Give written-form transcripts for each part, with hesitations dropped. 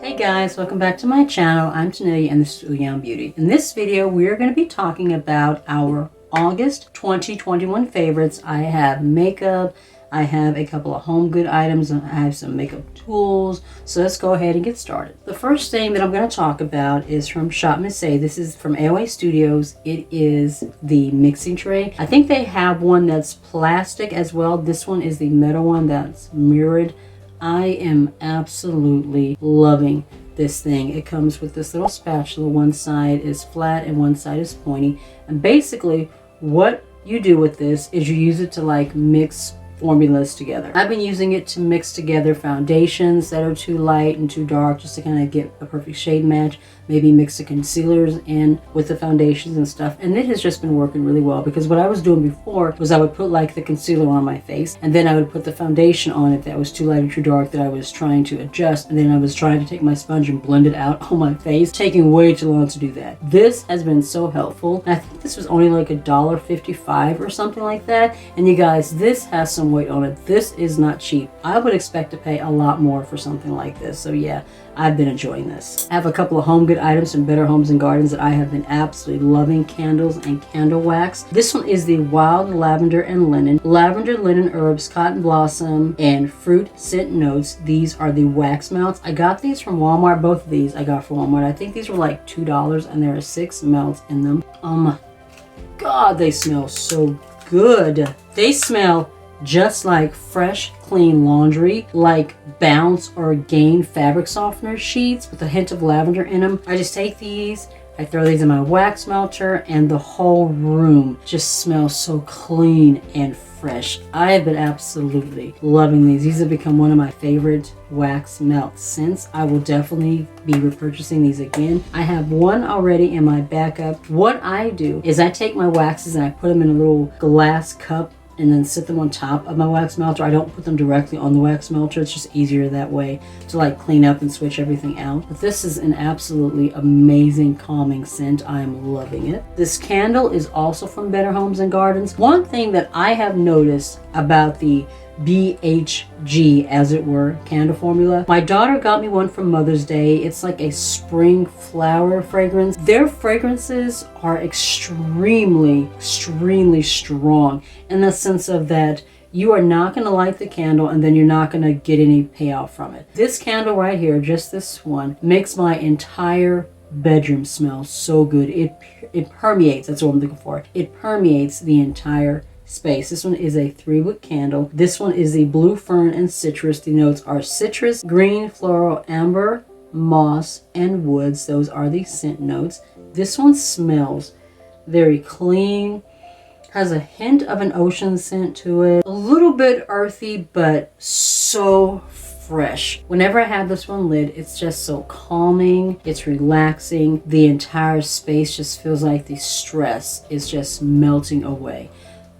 Hey guys, welcome back to my channel. I'm Tanealyakimbeauty and this is Untitled Beauty. In this video, we're going to be talking about our August 2021 favorites. I have makeup, I have a couple of home good items, and I have some makeup tools. So let's go ahead and get started. The first thing that I'm going to talk about is from Shop Miss A. This is from AOA Studios. It is the mixing tray. I think they have one that's plastic as well. This one is the metal one that's mirrored. I am absolutely loving this thing. It comes with this little spatula. One side is flat and one side is pointy. And basically what you do with this is you use it to like mix formulas together. I've been using it to mix together foundations that are too light and too dark, just to kind of get a perfect shade match. Maybe mix the concealers in with the foundations and stuff, and it has just been working really well, because what I was doing before was I would put like the concealer on my face and then I would put the foundation on it that was too light or too dark that I was trying to adjust, and then I was trying to take my sponge and blend it out on my face, taking way too long to do that. This has been so helpful. I think this was only like $1.55 or something like that, and you guys, this has some weight on it. This is not cheap. I would expect to pay a lot more for something like this. So yeah, I've been enjoying this. I have a couple of home good items from Better Homes and Gardens that I have been absolutely loving: candles and candle wax. This one is the Wild Lavender and Linen. Lavender, linen herbs, cotton blossom, and fruit scent notes. These are the wax melts. I got these from Walmart. Both of these I got from Walmart. I think these were like $2 and there are 6 melts in them. Oh my God, they smell so good. They smell just like fresh, clean laundry, like Bounce or Gain fabric softener sheets with a hint of lavender in them. I just take these, I throw these in my wax melter, and the whole room just smells so clean and fresh. I have been absolutely loving these. These have become one of my favorite wax melts since. I will definitely be repurchasing these again. I have one already in my backup. What I do is I take my waxes and I put them in a little glass cup and then sit them on top of my wax melter. I don't put them directly on the wax melter. It's just easier that way to like clean up and switch everything out. But this is an absolutely amazing calming scent. I am loving it. This candle is also from Better Homes and Gardens. One thing that I have noticed about the BHG, as it were, candle formula. My daughter got me one for Mother's Day. It's like a spring flower fragrance. Their fragrances are extremely strong, in the sense of that you are not going to light the candle and then you're not going to get any payoff from it. This candle right here, just this one, makes my entire bedroom smell so good. It permeates, that's what I'm looking for. It permeates the entire space. This one is a 3-wick candle. This one is the Blue Fern and Citrus. The notes are citrus, green, floral, amber, moss, and woods. Those are the scent notes. This one smells very clean, has a hint of an ocean scent to it, a little bit earthy, but so fresh. Whenever I have this one lit, it's just so calming, it's relaxing. The entire space just feels like the stress is just melting away.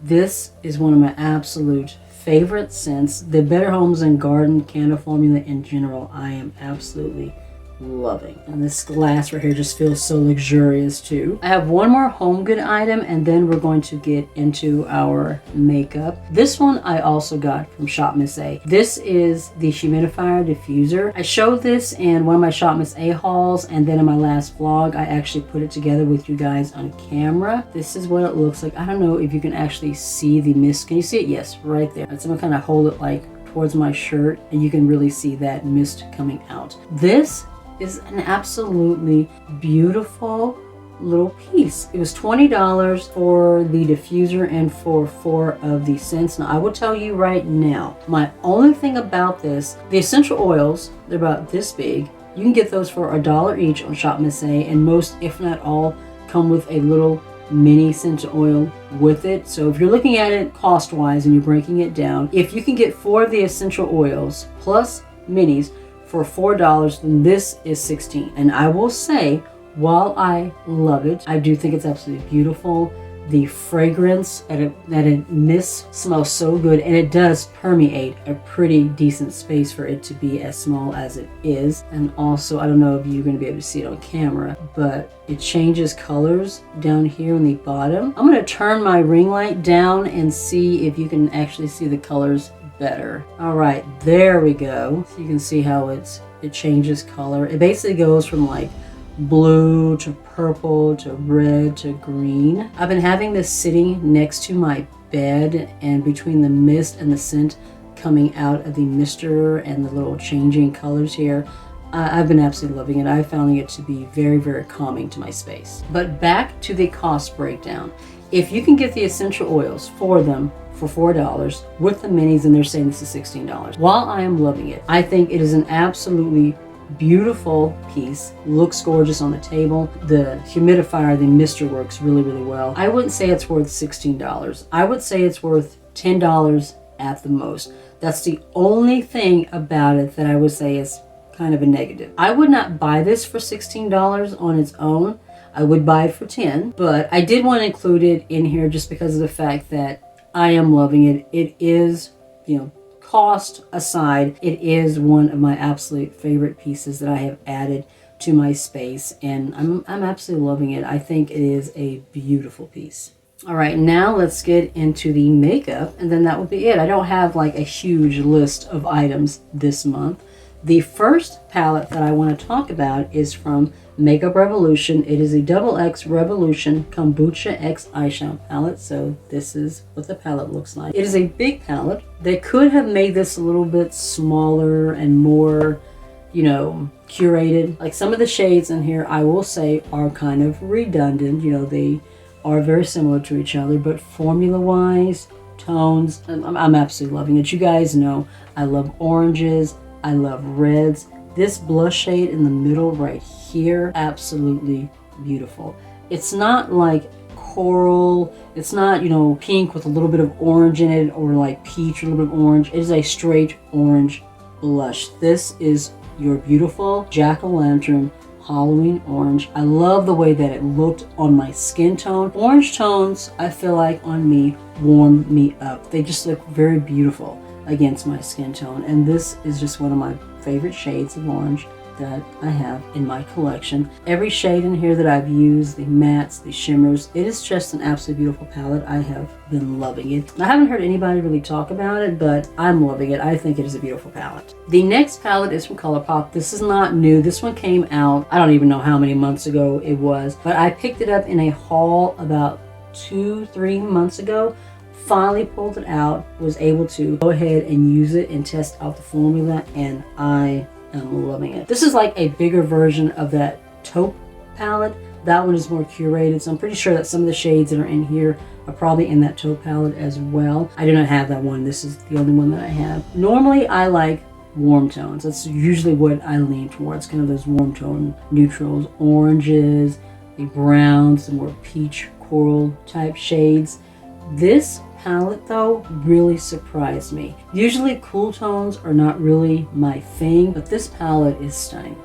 This is one of my absolute favorite scents. The Better Homes and Garden candle formula in general, I am absolutely loving. And this glass right here just feels so luxurious too. I have one more home good item and then we're going to get into our makeup. This one I also got from Shop Miss A. This is the Humidifier Diffuser. I showed this in one of my Shop Miss A hauls, and then in my last vlog I actually put it together with you guys on camera. This is what it looks like. I don't know if you can actually see the mist. Can you see it? Yes, right there. So I'm gonna kind of hold it like towards my shirt and you can really see that mist coming out. This is an absolutely beautiful little piece. It was $20 for the diffuser and for 4 of the scents. Now I will tell you right now, my only thing about this, the essential oils, they're about this big. You can get those for $1 each on Shop Miss A, and most, if not all, come with a little mini essential oil with it. So if you're looking at it cost wise and you're breaking it down, if you can get 4 of the essential oils plus minis for $4, then this is $16. And I will say, while I love it, I do think it's absolutely beautiful. the fragrance that it mist smells so good, and it does permeate a pretty decent space for it to be as small as it is. And also, I don't know if you're going to be able to see it on camera, but it changes colors down here on the bottom. I'm going to turn my ring light down and see if you can actually see the colors better. All right, there we go. So you can see how it changes color. It basically goes from like blue to purple to red to green. I've been having this sitting next to my bed, and between the mist and the scent coming out of the mister and the little changing colors here, I've been absolutely loving it. I'm finding it to be very, very calming to my space. But back to the cost breakdown. If you can get the essential oils for them for $4 with the minis, and they're saying this is $16. While I am loving it, I think it is an absolutely beautiful piece. Looks gorgeous on the table. The humidifier, the mister, works really, really well. I wouldn't say it's worth $16. I would say it's worth $10 at the most. That's the only thing about it that I would say is kind of a negative. I would not buy this for $16 on its own. I would buy it for $10, but I did want to include it in here just because of the fact that I am loving it. It is, cost aside, it is one of my absolute favorite pieces that I have added to my space, and I'm absolutely loving it. I think it is a beautiful piece. All right, now let's get into the makeup, and then that will be it. I don't have like a huge list of items this month. The first palette that I want to talk about is from Makeup Revolution. It is a XX Revolution Kombucha X eyeshadow palette. So this is what the palette looks like. It is a big palette. They could have made this a little bit smaller and more, curated. Like some of the shades in here, I will say, are kind of redundant. They are very similar to each other, but formula-wise, tones, I'm absolutely loving it. You guys know I love oranges. I love reds. This blush shade in the middle right here, absolutely beautiful. It's not like coral. It's not, pink with a little bit of orange in it, or like peach with a little bit of orange. It is a straight orange blush. This is your beautiful jack-o'-lantern Halloween orange. I love the way that it looked on my skin tone. Orange tones, I feel like on me, warm me up. They just look very beautiful against my skin tone, and this is just one of my favorite shades of orange that I have in my collection. Every shade in here that I've used, the mattes, the shimmers, it is just an absolutely beautiful palette. I have been loving it. I haven't heard anybody really talk about it, but I'm loving it. I think it is a beautiful palette. The next palette is from Colourpop. This is not new. This one came out, I don't even know how many months ago it was, but I picked it up in a haul about 2-3 months ago. Finally pulled it out, was able to go ahead and use it and test out the formula, and I am loving it. This is like a bigger version of that taupe palette. That one is more curated, so I'm pretty sure that some of the shades that are in here are probably in that taupe palette as well. I do not have that one. This is the only one that I have. Normally I like warm tones. That's usually what I lean towards, kind of those warm tone neutrals, oranges, the browns, the more peach coral type shades. This palette though really surprised me. Usually cool tones are not really my thing, but this palette is stunning.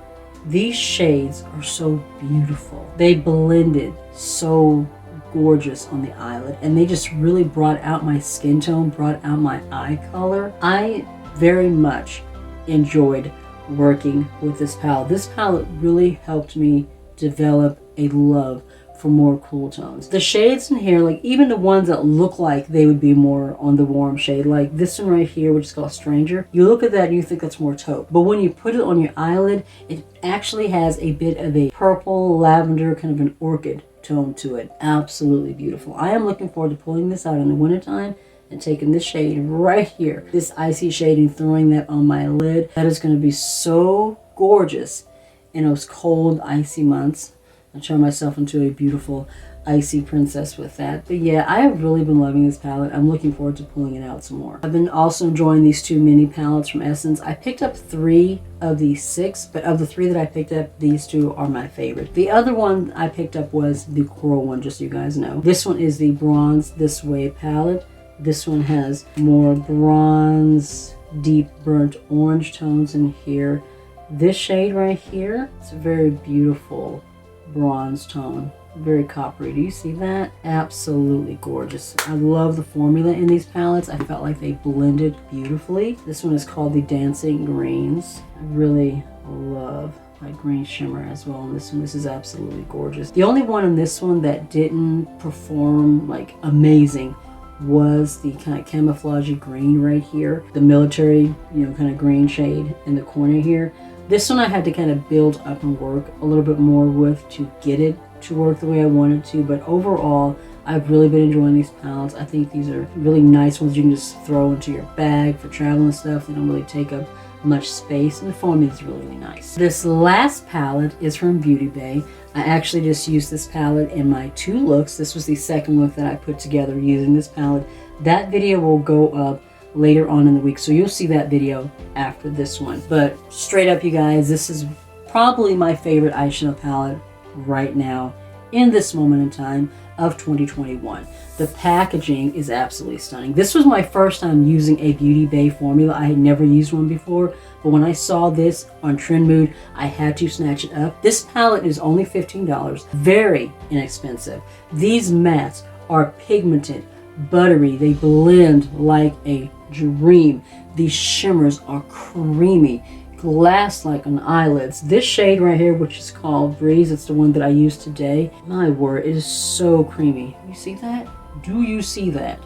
These shades are so beautiful. They blended so gorgeous on the eyelid, and they just really brought out my skin tone, brought out my eye color. I very much enjoyed working with this palette. This palette really helped me develop a love for more cool tones. The shades in here, like even the ones that look like they would be more on the warm shade, like this one right here, which is called Stranger, you look at that and you think that's more taupe. But when you put it on your eyelid, it actually has a bit of a purple, lavender, kind of an orchid tone to it. Absolutely beautiful. I am looking forward to pulling this out in the wintertime and taking this shade right here, this icy shade, and throwing that on my lid. That is going to be so gorgeous in those cold, icy months. I'll turn myself into a beautiful icy princess with that. But yeah, I have really been loving this palette. I'm looking forward to pulling it out some more. I've been also enjoying these two mini palettes from Essence. I picked up 3 of the 6, but of the 3 that I picked up, these 2 are my favorite. The other one I picked up was the coral one, just so you guys know. This one is the Bronze This Way palette. This one has more bronze, deep burnt orange tones in here. This shade right here, it's a very beautiful bronze tone very coppery. Do you see that? Absolutely gorgeous. I love the formula in these palettes. I felt like they blended beautifully. This one is called the Dancing Greens. I really love my green shimmer as well on this one. This is absolutely gorgeous. The only one in this one that didn't perform like amazing was the kind of camouflagey green right here. The military, you know, kind of green shade in the corner here. This one I had to kind of build up and work a little bit more with to get it to work the way I wanted to, but overall I've really been enjoying these palettes. I think these are really nice ones you can just throw into your bag for traveling and stuff. They don't really take up much space, and the formula is really, really nice. This last palette is from Beauty Bay. I actually just used this palette in my 2 looks. This was the second look that I put together using this palette. That video will go up later on in the week, so you'll see that video after this one. But straight up, you guys, this is probably my favorite eyeshadow palette right now in this moment in time of 2021. The packaging is absolutely stunning. This was my first time using a Beauty Bay formula. I had never used one before, but when I saw this on Trend Mood, I had to snatch it up. This palette is only $15, very inexpensive. These mattes are pigmented, buttery, they blend like a dream. These shimmers are creamy, glass like on eyelids. This shade right here, which is called Breeze, it's the one that I used today. My word, it is so creamy. You see that? Do you see that?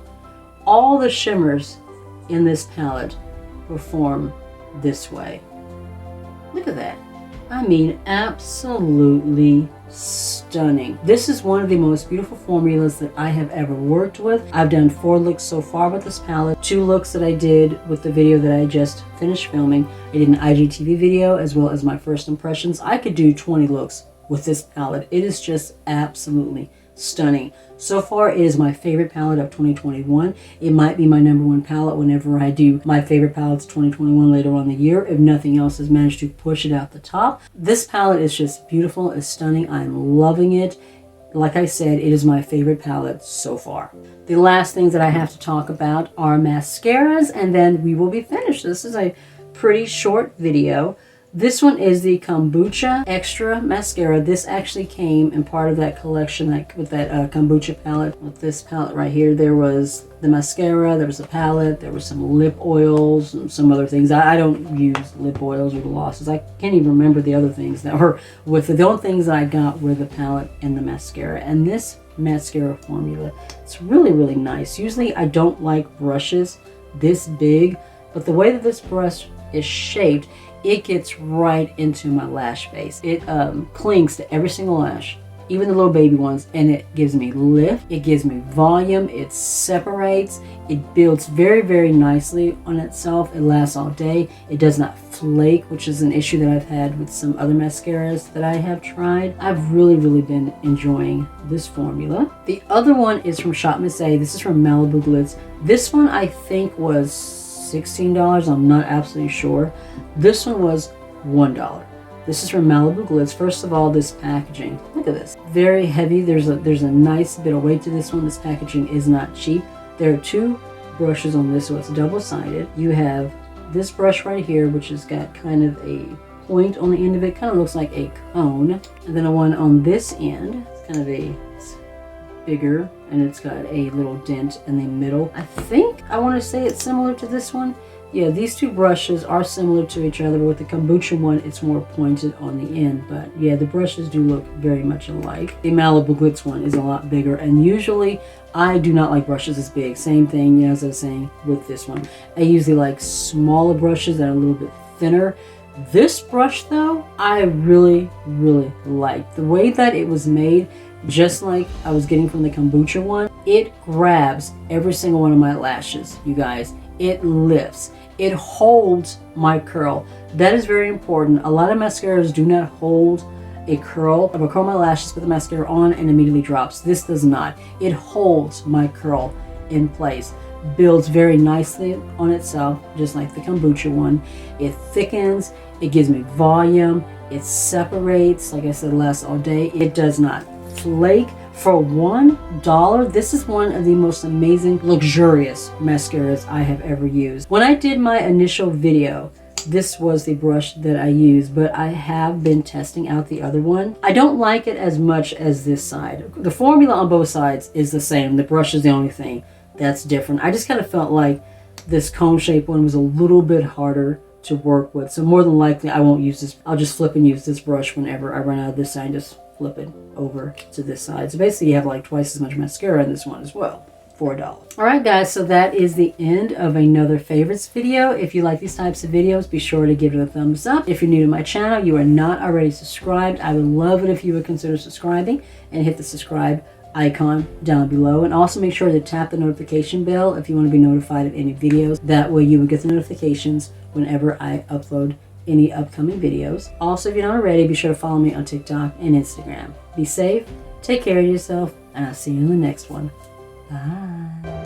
All the shimmers in this palette perform this way. Look at that. I mean, absolutely stunning. This is one of the most beautiful formulas that I have ever worked with. I've done 4 looks so far with this palette, 2 looks that I did with the video that I just finished filming. I did an IGTV video as well as my first impressions. I could do 20 looks with this palette. It is just absolutely stunning. So far, it is my favorite palette of 2021. It might be my #1 palette whenever I do my favorite palettes 2021 later on in the year, if nothing else has managed to push it out the top. This palette is just beautiful. It's stunning. I'm loving it. Like I said, it is my favorite palette so far. The last things that I have to talk about are mascaras, and then we will be finished. This is a pretty short video. This one is the Kombucha Extra Mascara. This actually came in part of that collection with that Kombucha palette. With this palette right here, there was the mascara, there was a palette, there was some lip oils and some other things. I don't use lip oils or glosses. I can't even remember the other things that were with it. The only things that I got were the palette and the mascara. And this mascara formula, it's really, really nice. Usually I don't like brushes this big, but the way that this brush is shaped, it gets right into my lash base. It clings to every single lash, even the little baby ones, and it gives me lift, it gives me volume, it separates, it builds very, very nicely on itself. It lasts all day. It does not flake, which is an issue that I've had with some other mascaras that I have tried. I've really, really been enjoying this formula. The other one is from Shop Miss A. This is from Malibu Glitz. This one I think was $16. I'm not absolutely sure. This one was $1. This is from Malibu Glitz. First of all, this packaging. Look at this. Very heavy. There's a nice bit of weight to this one. This packaging is not cheap. There are 2 brushes on this, so it's double-sided. You have this brush right here, which has got kind of a point on the end of it. Kind of looks like a cone. And then a one on this end. It's kind of a bigger, and it's got a little dent in the middle. I think I want to say it's similar to this one. Yeah, these 2 brushes are similar to each other, but with the Kombucha one, it's more pointed on the end. But yeah, the brushes do look very much alike. The Malibu Glitz one is a lot bigger, and usually I do not like brushes this big. Same thing, as I was saying with this one. I usually like smaller brushes that are a little bit thinner. This brush though, I really, really like. The way that it was made, just like I was getting from the Kombucha one, it grabs every single one of my lashes, you guys. It lifts. It holds my curl. That is very important. A lot of mascaras do not hold a curl. I will curl my lashes, put the mascara on, and immediately drops. This does not. It holds my curl in place. Builds very nicely on itself, just like the Kombucha one. It thickens. It gives me volume. It separates. Like I said, lasts all day. It does not flake. For $1, this is one of the most amazing, luxurious mascaras I have ever used. When I did my initial video this was the brush that I used, but I have been testing out the other one. I don't like it as much as this side. The formula on both sides is the same. The brush is the only thing that's different. I just kind of felt like this cone shape one was a little bit harder to work with. So more than likely I won't use this. I'll just flip and use this brush whenever I run out of this side. Just flip it over to this side. So basically you have like twice as much mascara in this one as well. For $1. Alright guys, so that is the end of another favorites video. If you like these types of videos, be sure to give it a thumbs up. If you're new to my channel, you are not already subscribed, I would love it if you would consider subscribing and hit the subscribe icon down below. And also make sure to tap the notification bell if you want to be notified of any videos. That way you will get the notifications whenever I upload any upcoming videos. Also, if you're not already, be sure to follow me on TikTok and Instagram. Be safe, take care of yourself, and I'll see you in the next one. Bye.